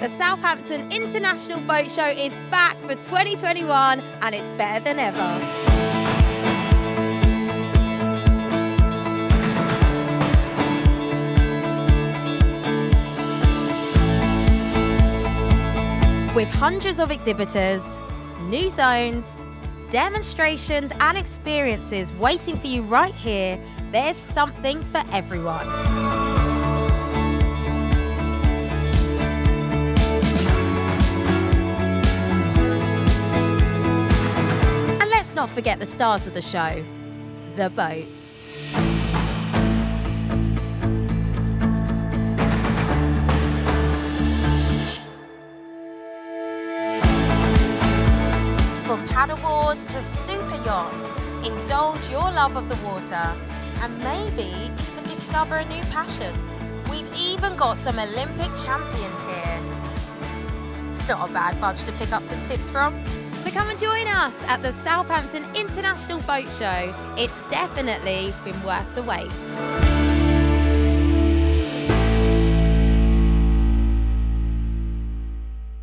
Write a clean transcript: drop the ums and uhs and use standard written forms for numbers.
The Southampton International Boat Show is back for 2021 and it's better than ever. With hundreds of exhibitors, new zones, demonstrations and experiences waiting for you right here, there's something for everyone. And let's not forget the stars of the show, the boats. From paddleboards to super yachts, indulge your love of the water and maybe even discover a new passion. We've even got some Olympic champions here. It's not a bad bunch to pick up some tips from. So come and join us at the Southampton International Boat Show. It's definitely been worth the wait.